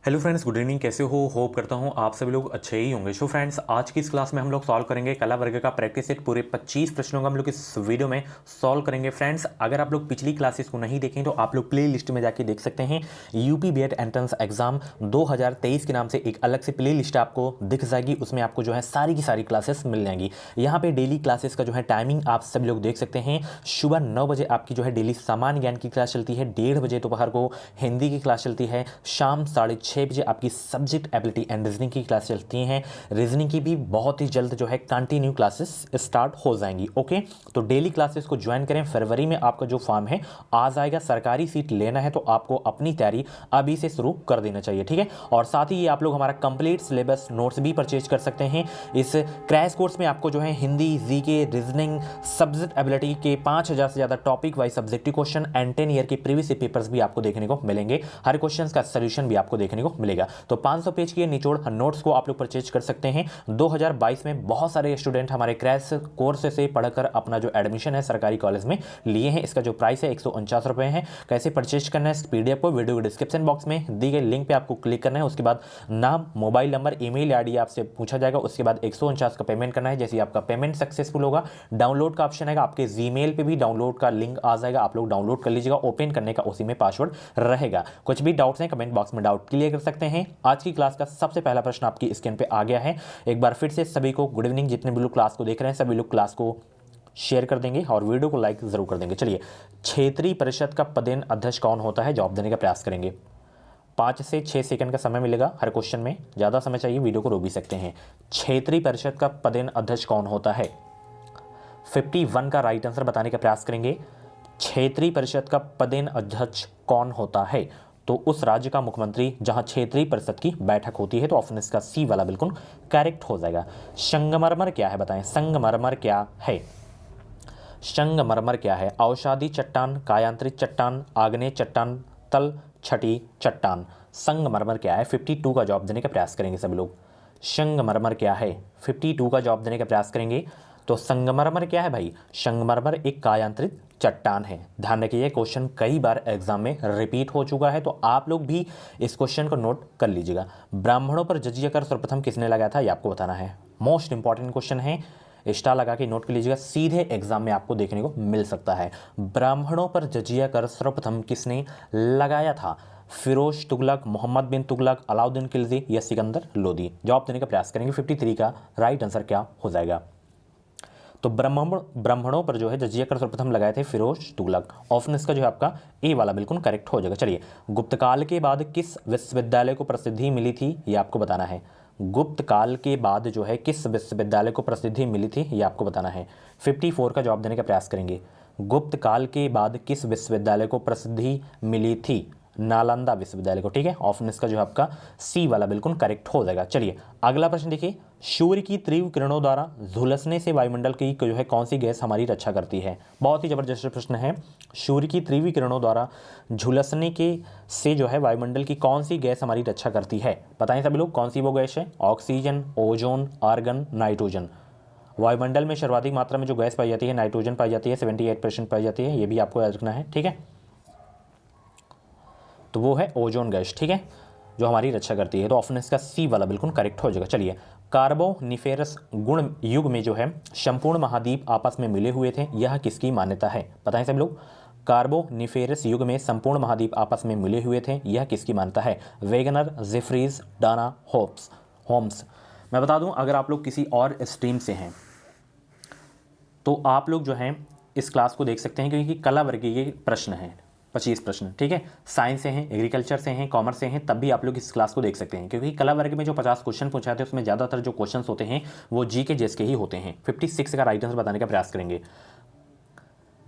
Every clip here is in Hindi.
Hello friends, good evening. कैसे हो? होप करता हूँ आप सभी लोग अच्छे ही होंगे। सो फ्रेंड्स, आज की इस क्लास में हम लोग सॉल्व करेंगे कला वर्ग का प्रैक्टिस सेट। पूरे 25 प्रश्नों का हम लोग इस वीडियो में सॉल्व करेंगे। फ्रेंड्स, अगर आप लोग पिछली क्लासेस को नहीं देखें तो आप लोग प्ले लिस्ट में जाके देख सकते हैं। यूपी बीएड एंट्रेंस एग्जाम 2023 के नाम से एक अलग से प्ले लिस्ट आपको दिख जाएगी। उसमें आपको जो है सारी की सारी क्लासेस मिल जाएंगी। यहाँ पे डेली क्लासेस का जो है टाइमिंग आप सभी लोग देख सकते हैं। सुबह 9 बजे आपकी जो है डेली सामान्य ज्ञान की क्लास चलती है। 1:30 बजे दोपहर को हिंदी की क्लास चलती है। शाम 6:30 बजे आपकी सब्जेक्ट एबिलिटी एंड रीजनिंग की क्लास चलती हैं। रीजनिंग की भी बहुत ही जल्द जो है कंटिन्यू क्लासेस स्टार्ट हो जाएंगी। ओके, तो डेली क्लासेस को ज्वाइन करें। फरवरी में आपका जो फॉर्म है आ जाएगा। सरकारी सीट लेना है तो आपको अपनी तैयारी अभी से शुरू कर देना चाहिए, ठीक है। और साथ ही ये आप लोग हमारा कंप्लीट सिलेबस नोट्स भी परचेज कर सकते हैं। इस क्रैश कोर्स में आपको जो है Hindi, GK, reasoning, subject ability के 5000 से ज़्यादा topic wise subjective question and 10 year के प्रीवियस पेपर्स भी आपको देखने को मिलेंगे। हर क्वेश्चन का सोल्यूशन भी आपको देखने को मिलेगा। तो 500 पेज के निचोड़ नोट्स को आप लोग परचेज कर सकते हैं। 2022 में बहुत सारे स्टूडेंट हमारे क्रैश कोर्स से पढ़कर अपना जो एडमिशन है सरकारी कॉलेज में लिए हैं। इसका जो प्राइस है 149 रुपये है। कैसे परचेज करना है, पीडीएफ को वीडियो डिस्क्रिप्शन बॉक्स में दी गई लिंक पे आपको क्लिक करना है। उसके बाद नाम, मोबाइल नंबर, ईमेल आईडी आपसे पूछा जाएगा। उसके बाद 149 का पेमेंट करना है। जैसे आपका पेमेंट सक्सेसफुल होगा, डाउनलोड का ऑप्शन आएगा। आपके जीमेल पे भी डाउनलोड का लिंक आ जाएगा। आप लोग डाउनलोड कर लीजिएगा। ओपन करने का उसी में पासवर्ड रहेगा। कुछ भी डाउट्स हैं कमेंट बॉक्स में डाउट क्लियर कर सकते हैं। आज की क्लास का सबसे पहला प्रश्न आपकी स्क्रीन पे आ गया है। एक बार फिर से सभी को गुड इवनिंग। जितने भी लोग क्लास को देख रहे हैं सभी लोग क्लास को शेयर कर देंगे और वीडियो को लाइक जरूर कर देंगे। चलिए, क्षेत्रीय परिषद का पदेन अध्यक्ष कौन होता है? जवाब देने का प्रयास करेंगे। 5 से 6 सेकंड का समय मिलेगा हर क्वेश्चन में। ज़्यादा समय चाहिए वीडियो को रोक भी सकते हैं। क्षेत्रीय परिषद का पदेन अध्यक्ष कौन होता है? 51 का राइट आंसर बताने का प्रयास करेंगे। क्षेत्रीय परिषद का पदेन अध्यक्ष कौन होता है? तो उस राज्य का मुख्यमंत्री जहां क्षेत्रीय परिषद की बैठक होती है। तो ऑप्शन इसका सी वाला बिल्कुल करेक्ट हो जाएगा। संगमरमर क्या है बताएं? संगमरमर क्या है? संगमरमर क्या है? औषधि चट्टान, कायांतरित चट्टान, आग्नेय चट्टान, तल छठी चट्टान। संगमरमर क्या है? 52 का जवाब देने का प्रयास करेंगे सभी लोग। संगमरमर क्या है? 52 का जवाब देने का प्रयास करेंगे। तो संगमरमर क्या है भाई? संगमरमर एक कायांतरित चट्टान है। ध्यान रखिए, क्वेश्चन कई बार एग्जाम में रिपीट हो चुका है, तो आप लोग भी इस क्वेश्चन को नोट कर लीजिएगा। ब्राह्मणों पर जजिया कर सर्वप्रथम किसने लगाया था? ये आपको बताना है। मोस्ट इंपॉर्टेंट क्वेश्चन है। स्टार लगा के नोट कर लीजिएगा, सीधे एग्जाम में आपको देखने को मिल सकता है। ब्राह्मणों पर जजिया कर सर्वप्रथम किसने लगाया था? फिरोज तुगलक, मोहम्मद बिन तुगलक, अलाउद्दीन खिलजी या सिकंदर लोदी? जवाब देने का प्रयास करेंगे। 53 का राइट आंसर क्या हो जाएगा? तो ब्राह्मणों पर जो है जजिया कर सर्वप्रथम लगाए थे फिरोज तुगलक। ऑप्शन इसका जो है आपका ए वाला बिल्कुल करेक्ट हो जाएगा। चलिए, गुप्त काल के बाद किस विश्वविद्यालय को प्रसिद्धि मिली थी? ये आपको बताना है। गुप्त काल के बाद जो है किस विश्वविद्यालय को प्रसिद्धि मिली थी? ये आपको बताना है। 54 का जवाब देने का प्रयास करेंगे। गुप्त काल के बाद किस विश्वविद्यालय को प्रसिद्धि मिली थी? नालंदा विश्वविद्यालय को, ठीक है। ऑप्शन इसका जो है आपका सी वाला बिल्कुल करेक्ट हो जाएगा। चलिए, अगला प्रश्न देखिए। सूर्य की तीव्र किरणों द्वारा झुलसने से वायुमंडल की जो है कौन सी गैस हमारी रक्षा करती है? बहुत ही जबरदस्त प्रश्न है। सूर्य की तीव्र किरणों द्वारा झुलसने के से जो है वायुमंडल की कौन सी गैस हमारी रक्षा करती है? बताएं सभी लोग, कौन सी वो गैस है? Oxygen, ozone, argon, nitrogen. वायुमंडल में सर्वाधिक मात्रा में जो गैस पाई जाती है नाइट्रोजन पाई जाती है, 78% पाई जाती है। ये भी आपको याद रखना है, ठीक है। तो वो है ओजोन गैस, ठीक है, जो हमारी रक्षा करती है। तो ऑप्शन इसका सी वाला बिल्कुल करेक्ट हो जाएगा। चलिए, कार्बोनिफेरस गुण युग में जो है संपूर्ण महाद्वीप आपस में मिले हुए थे, यह किसकी मान्यता है? बताएं सब लोग। कार्बोनिफेरस युग में संपूर्ण महाद्वीप आपस में मिले हुए थे, यह किसकी मान्यता है? Wegener, Jeffreys, Dana, Holmes. मैं बता दूं, अगर आप लोग किसी और स्ट्रीम से हैं तो आप लोग जो हैं इस क्लास को देख सकते हैं, क्योंकि कला वर्गीय प्रश्न है। 25 प्रश्न, ठीक है। साइंस से हैं, एग्रीकल्चर से हैं, कॉमर्स से हैं, तब भी आप लोग इस क्लास को देख सकते हैं, क्योंकि कला वर्ग में जो 50 क्वेश्चन पूछे जाते हैं उसमें ज़्यादातर जो क्वेश्चन होते हैं वो जी के जेस के ही होते हैं। 56 का राइट आंसर बताने का प्रयास करेंगे।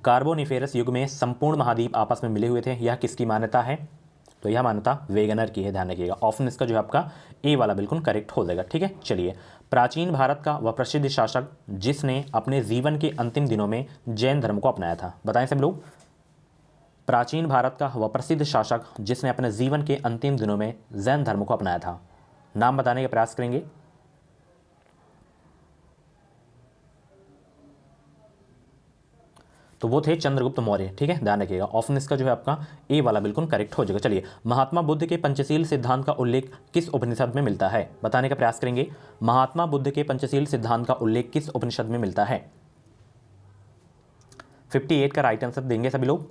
कार्बोनिफेरस युग में संपूर्ण महाद्वीप आपस में मिले हुए थे, यह किसकी मान्यता है? तो यह मान्यता वेगनर की है। ध्यान रखिएगा। ऑप्शन इसका जो है आपका ए वाला बिल्कुल करेक्ट हो जाएगा, ठीक है। चलिए, प्राचीन भारत का वह प्रसिद्ध शासक जिसने अपने जीवन के अंतिम दिनों में जैन धर्म को अपनाया था? बताएं सब लोग। प्राचीन भारत का वह प्रसिद्ध शासक जिसने अपने जीवन के अंतिम दिनों में जैन धर्म को अपनाया था, नाम बताने का प्रयास करेंगे। तो वो थे चंद्रगुप्त मौर्य। ठीक है, ध्यान रखिएगा। ऑप्शन इसका जो है आपका ए वाला बिल्कुल करेक्ट हो जाएगा। चलिए, महात्मा बुद्ध के पंचशील सिद्धांत का उल्लेख किस उपनिषद में मिलता है, बताने का प्रयास करेंगे। महात्मा बुद्ध के पंचशील सिद्धांत का उल्लेख किस उपनिषद में मिलता है। 58 का राइट आंसर देंगे सभी लोग।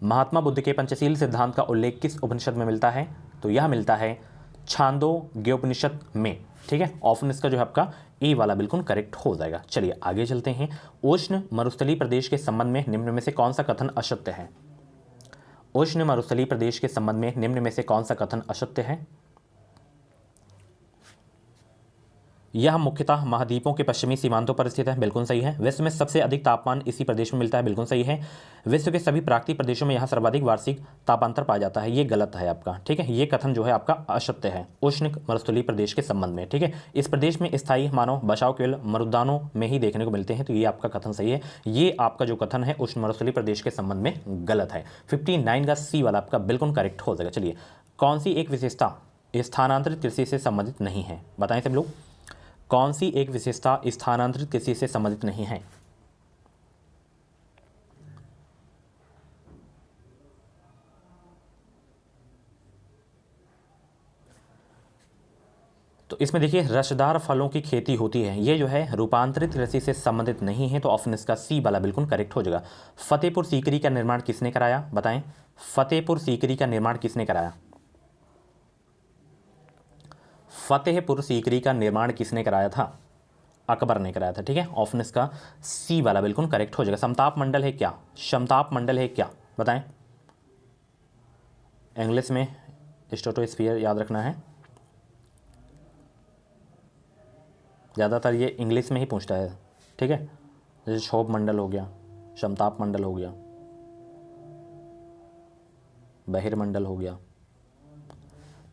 महात्मा बुद्ध के पंचशील सिद्धांत का उल्लेख किस उपनिषद में मिलता है, तो यह मिलता है छांदोग्योपनिषद में। ठीक है, ऑप्शन इसका जो है आपका ए वाला बिल्कुल करेक्ट हो जाएगा। चलिए आगे चलते हैं। उष्ण मरुस्थलीय प्रदेश के संबंध में निम्न में से कौन सा कथन असत्य है। उष्ण मरुस्थलीय प्रदेश के संबंध में निम्न में से कौन सा कथन असत्य है। यह मुख्यतः महाद्वीपों के पश्चिमी सीमांतों पर स्थित है, बिल्कुल सही है। विश्व में सबसे अधिक तापमान इसी प्रदेश में मिलता है, बिल्कुल सही है। विश्व के सभी प्राकृतिक प्रदेशों में यह सर्वाधिक वार्षिक तापांतर पाया जाता है, ये गलत है आपका। ठीक है, ये कथन जो है आपका असत्य है उष्ण मरुस्थलीय प्रदेश के संबंध में। ठीक है, इस प्रदेश में स्थायी मानव बचाव केवल मरुद्यानों में ही देखने को मिलते हैं, तो ये आपका कथन सही है। ये आपका जो कथन है उष्ण मरुस्थलीय प्रदेश के संबंध में गलत है। 59 का सी वाला आपका बिल्कुल करेक्ट हो जाएगा। चलिए, कौन सी एक विशेषता स्थानांतरित कृषि से संबंधित नहीं है, बताएं सब लोग। कौन सी एक विशेषता स्थानांतरित कृषि से संबंधित नहीं है। तो इसमें देखिए रसदार फलों की खेती होती है, ये जो है रूपांतरित कृषि से संबंधित नहीं है, तो ऑप्शन इसका सी वाला बिल्कुल करेक्ट हो जाएगा। फतेहपुर सीकरी का निर्माण किसने कराया, बताएं। फतेहपुर सीकरी का निर्माण किसने कराया। फतेहपुर सीकरी का निर्माण किसने कराया था, अकबर ने कराया था। ठीक है, ऑप्शन इसका सी वाला बिल्कुल करेक्ट हो जाएगा। समताप मंडल है क्या, समताप मंडल है क्या, बताएं। इंग्लिश में स्ट्रेटोस्फीयर याद रखना है, ज़्यादातर ये इंग्लिश में ही पूछता है। ठीक है, जैसे क्षोभ मंडल हो गया, समताप मंडल हो गया, बहिर्मंडल हो गया,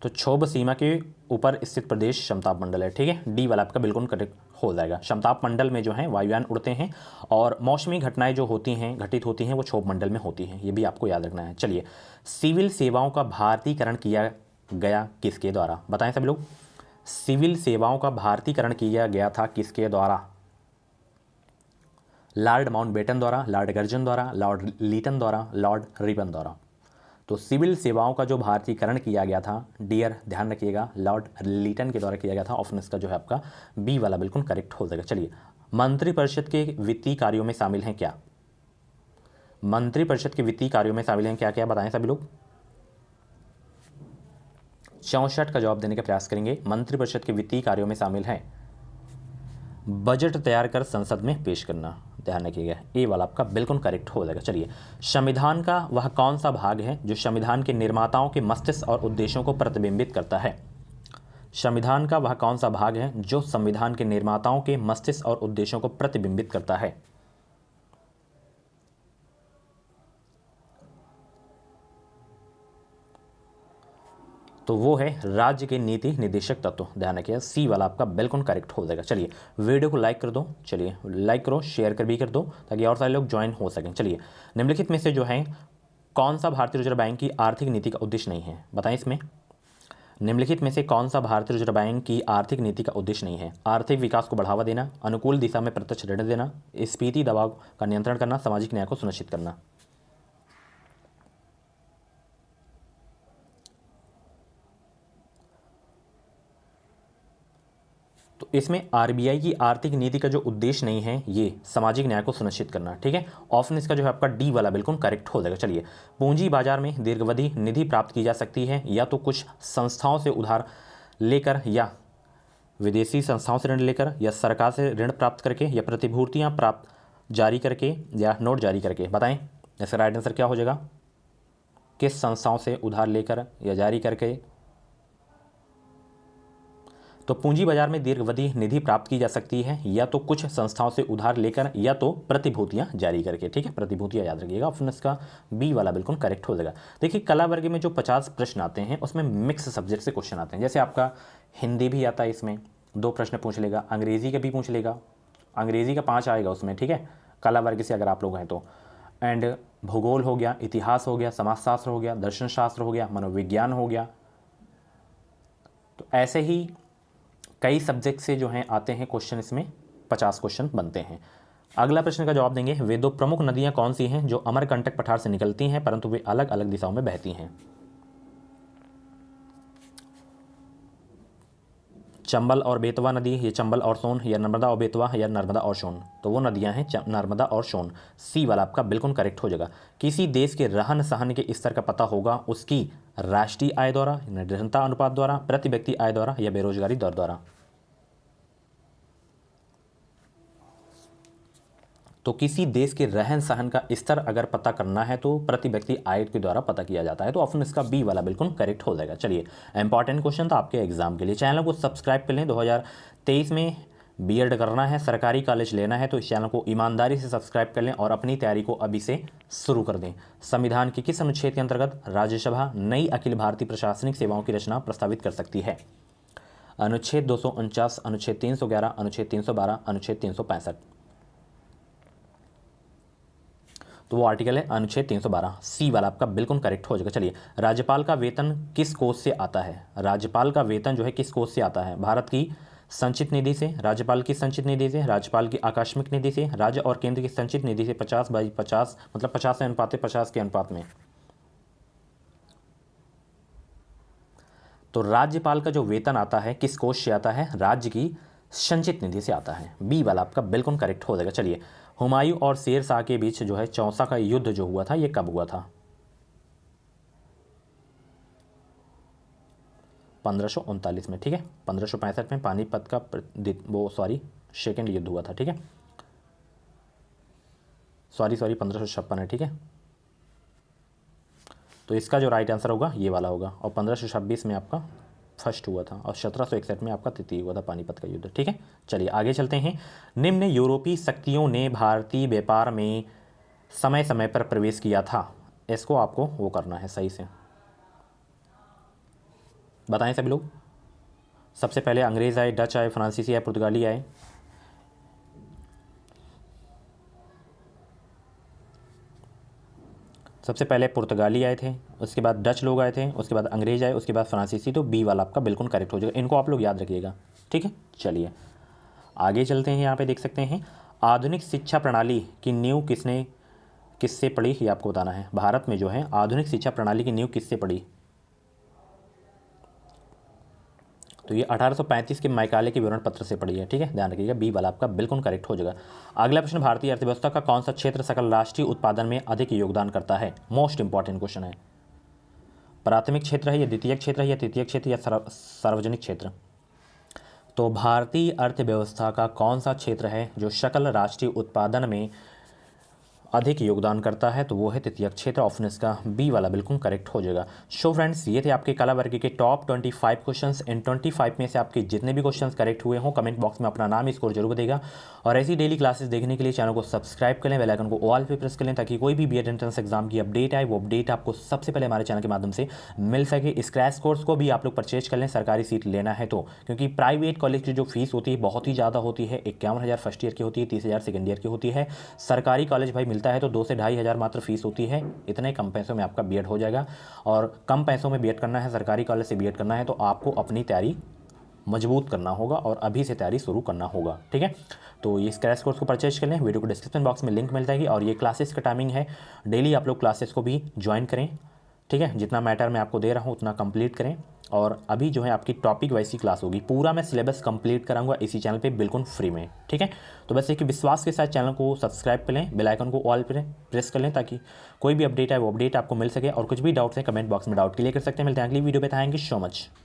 तो क्षोभ सीमा के ऊपर स्थित प्रदेश समताप मंडल है। ठीक है, डी वाला आपका बिल्कुल करेक्ट हो जाएगा। समताप मंडल में जो है वायुयान उड़ते हैं और मौसमी घटनाएं जो होती हैं घटित होती हैं वो क्षोभ मंडल में होती हैं, ये भी आपको याद रखना है। चलिए, सिविल सेवाओं का भारतीकरण किया गया किसके द्वारा, बताएं सब लोग। सिविल सेवाओं का भारतीकरण किया गया था किसके द्वारा। लॉर्ड माउंटबेटन द्वारा, लॉर्ड कर्जन द्वारा, लॉर्ड लीटन द्वारा, लॉर्ड रिपन द्वारा। तो सिविल सेवाओं का जो भारतीकरण किया गया था, डियर ध्यान रखिएगा, लॉर्ड लीटन के द्वारा किया गया था। ऑप्शन इसका जो है आपका बी वाला बिल्कुल करेक्ट हो जाएगा। चलिए, मंत्रिपरिषद के वित्तीय कार्यों में शामिल हैं क्या। मंत्रिपरिषद के वित्तीय कार्यों में शामिल हैं क्या क्या, बताएं सभी लोग। 64 का जवाब देने का प्रयास करेंगे। मंत्रिपरिषद के वित्तीय कार्यों में शामिल है बजट तैयार कर संसद में पेश करना, ध्यान रखिएगा, ए वाला आपका बिल्कुल करेक्ट हो जाएगा। चलिए, संविधान का वह कौन सा भाग है जो संविधान के निर्माताओं के मस्तिष्क और उद्देश्यों को प्रतिबिंबित करता है। संविधान का वह कौन सा भाग है जो संविधान के निर्माताओं के मस्तिष्क और उद्देश्यों को प्रतिबिंबित करता है। तो वो है राज्य के नीति निर्देशक तत्व, ध्यान रखिए, सी वाला आपका बिल्कुल करेक्ट हो जाएगा। चलिए, वीडियो को लाइक कर दो, चलिए लाइक करो, शेयर कर भी कर दो ताकि और सारे लोग ज्वाइन हो सकें। चलिए, निम्नलिखित में से जो है कौन सा भारतीय रिजर्व बैंक की आर्थिक नीति का उद्देश्य नहीं है, बताएं इसमें। निम्नलिखित में से कौन सा भारतीय रिजर्व बैंक की आर्थिक नीति का उद्देश्य नहीं है। आर्थिक विकास को बढ़ावा देना, अनुकूल दिशा में प्रत्यक्ष ऋण देना, स्फीति दबाव का नियंत्रण करना, सामाजिक न्याय को सुनिश्चित करना। तो इसमें आरबीआई की आर्थिक नीति का जो उद्देश्य नहीं है ये सामाजिक न्याय को सुनिश्चित करना। ठीक है, ऑप्शन इसका जो है आपका डी वाला बिल्कुल करेक्ट हो जाएगा। चलिए, पूंजी बाजार में दीर्घावधि निधि प्राप्त की जा सकती है या तो कुछ संस्थाओं से उधार लेकर, या विदेशी संस्थाओं से ऋण लेकर, या सरकार से ऋण प्राप्त करके, या प्रतिभूतियाँ प्राप्त जारी करके, या नोट जारी करके, बताएं इसका राइट आंसर क्या हो जाएगा। किस संस्थाओं से उधार लेकर या जारी करके। तो पूंजी बाजार में दीर्घावधि निधि प्राप्त की जा सकती है या तो कुछ संस्थाओं से उधार लेकर या तो प्रतिभूतियां जारी करके। ठीक है, प्रतिभूतियां याद रखिएगा, ऑप्शन इसका बी वाला बिल्कुल करेक्ट हो जाएगा। देखिए, कला वर्ग में जो 50 प्रश्न आते हैं उसमें मिक्स सब्जेक्ट से क्वेश्चन आते हैं। जैसे आपका हिंदी भी आता है, इसमें 2 प्रश्न पूछ लेगा, अंग्रेजी का भी पूछ लेगा, अंग्रेजी का 5 आएगा उसमें। ठीक है, कला वर्ग से अगर आप लोग हैं तो, एंड भूगोल हो गया, इतिहास हो गया, समाजशास्त्र हो गया, दर्शन शास्त्र हो गया, मनोविज्ञान हो गया। तो ऐसे ही कई सब्जेक्ट से जो हैं आते हैं क्वेश्चन, इसमें 50 क्वेश्चन बनते हैं। अगला प्रश्न का जवाब देंगे, वे दो प्रमुख नदियां कौन सी हैं जो अमरकंटक पठार से निकलती हैं परंतु वे अलग अलग दिशाओं में बहती हैं? चंबल और बेतवा नदी, ये चंबल और सोन, या नर्मदा और बेतवा, या नर्मदा और सोन? तो वो नदियां हैं नर्मदा और सोन। सी वाला आपका बिल्कुल करेक्ट हो जाएगा। किसी देश के रहन सहन के स्तर का पता होगा उसकी राष्ट्रीय आय द्वारा, निर्धनता अनुपात द्वारा, प्रति व्यक्ति आय द्वारा, या बेरोजगारी दर द्वारा? तो किसी देश के रहन सहन का स्तर अगर पता करना है तो प्रति व्यक्ति आय के द्वारा पता किया जाता है। तो ऑप्शन इसका बी वाला बिल्कुल करेक्ट हो जाएगा। चलिए, इंपॉर्टेंट क्वेश्चन था आपके एग्जाम के लिए। चैनल को सब्सक्राइब कर लें। 2023 में बीएड करना है, सरकारी कॉलेज लेना है तो इस चैनल को ईमानदारी से सब्सक्राइब कर लें और अपनी तैयारी को अभी से शुरू कर दें। संविधान के किस अनुच्छेद के अंतर्गत राज्यसभा नई अखिल भारतीय प्रशासनिक सेवाओं की रचना प्रस्तावित कर सकती है? अनुच्छेद 249, अनुच्छेद 311, अनुच्छेद 312, अनुच्छेद 365? तो वो आर्टिकल है अनुच्छेद 312। सी वाला आपका बिल्कुल करेक्ट हो जाएगा। चलिए, राज्यपाल का वेतन किस कोष से आता है? राज्यपाल का वेतन जो है किस कोष से आता है? भारत की संचित निधि से, राज्यपाल की संचित निधि से, राज्यपाल की आकस्मिक निधि से, राज्य और केंद्र की संचित निधि से। 50/50 मतलब 50 से अनुपात 50 के अनुपात में। तो राज्यपाल का जो वेतन आता है किस कोष से आता है? राज्य की संचित निधि से आता है। बी वाला आपका बिल्कुल करेक्ट हो जाएगा। चलिए, हुमायूं और शेर शाह के बीच जो है चौसा का युद्ध जो हुआ था ये कब हुआ था? 1539 में। ठीक है, 1565 में पानीपत का सेकेंड युद्ध हुआ था। ठीक है, सॉरी 1556 है। ठीक है, तो इसका जो राइट आंसर होगा ये वाला होगा। और 1526 में आपका फर्स्ट हुआ था और 1761 में आपका तृतीय हुआ था पानीपत का युद्ध। ठीक है, चलिए आगे चलते हैं। निम्न यूरोपीय शक्तियों ने भारतीय व्यापार में समय समय पर प्रवेश किया था। इसको आपको वो करना है सही से, बताएं सभी लोग। सबसे पहले अंग्रेज आए, डच आए, फ्रांसीसी आए, पुर्तगाली आए। सबसे पहले पुर्तगाली आए थे, उसके बाद डच लोग आए थे, उसके बाद अंग्रेज आए, उसके बाद फ्रांसीसी। तो बी वाला आपका बिल्कुल करेक्ट हो जाएगा। इनको आप लोग याद रखिएगा। ठीक है, चलिए आगे चलते हैं। यहाँ पे देख सकते हैं, आधुनिक शिक्षा प्रणाली की नींव किससे पड़ी, ये आपको बताना है। भारत में जो है आधुनिक शिक्षा प्रणाली की नींव किससे पड़ी? तो ये 1835 के मैकाले के विवरण पत्र से पड़ी है। ठीक है, ध्यान रखिएगा। बी वाला आपका बिल्कुल करेक्ट हो जाएगा। अगला प्रश्न, भारतीय अर्थव्यवस्था का कौन सा क्षेत्र सकल राष्ट्रीय उत्पादन में अधिक योगदान करता है? मोस्ट इंपॉर्टेंट क्वेश्चन है। प्राथमिक क्षेत्र है, या द्वितीय क्षेत्र है, या तृतीय क्षेत्र, या सार्वजनिक क्षेत्र? तो भारतीय अर्थव्यवस्था का कौन सा क्षेत्र है जो सकल राष्ट्रीय उत्पादन में अधिक योगदान करता है? तो वो है तृतीय क्षेत्र। ऑप्शन इसका बी वाला बिल्कुल करेक्ट हो जाएगा। सो फ्रेंड्स, ये थे आपके कला वर्ग के टॉप 25 क्वेश्चंस। इन 25 में से आपके जितने भी क्वेश्चंस करेक्ट हुए हों कमेंट बॉक्स में अपना नाम स्कोर जरूर देगा। और ऐसी डेली क्लासेस देखने के लिए चैनल को सब्सक्राइब कर लें, बेल आइकन को ऑल पे प्रेस कर लें ताकि कोई भी बीएड एंट्रेंस एग्जाम की अपडेट आए वो अपडेट आपको सबसे पहले हमारे चैनल के माध्यम से मिल सके। इस क्रैश कोर्स को भी आप लोग परचेज कर लें सरकारी सीट लेना है तो, क्योंकि प्राइवेट कॉलेज की जो फीस होती है बहुत ही ज़्यादा होती है। 51,000 फर्स्ट ईयर की होती है, 30,000 सेकेंड ईयर की होती है। सरकारी कॉलेज भाई मिलता है तो 2 से 2,500 मात्र फीस होती है। इतने कम पैसों में आपका बीएड हो जाएगा। और कम पैसों में बीएड करना है, सरकारी कॉलेज से बीएड करना है तो आपको अपनी तैयारी मजबूत करना होगा और अभी से तैयारी शुरू करना होगा। ठीक है, तो ये क्रैश कोर्स को परचेज कर लें। वीडियो को डिस्क्रिप्शन बॉक्स में लिंक मिल जाएगी। और ये क्लासेस का टाइमिंग है, डेली आप लोग क्लासेस को भी ज्वाइन करें। ठीक है, जितना मैटर मैं आपको दे रहा हूँ उतना कंप्लीट करें। और अभी जो है आपकी टॉपिक वैसी क्लास होगी, पूरा मैं सिलेबस कंप्लीट कराऊंगा इसी चैनल पे बिल्कुल फ्री में। ठीक है, तो बस एक विश्वास के साथ चैनल को सब्सक्राइब कर लें, बेल आइकन को ऑल पे प्रेस कर लें ताकि कोई भी अपडेट है वो अपडेट आपको मिल सके। और कुछ भी डाउट्स है कमेंट बॉक्स में डाउट क्लियर कर सकते हैं। मिलते हैं अगली वीडियो पे। Thank you so much.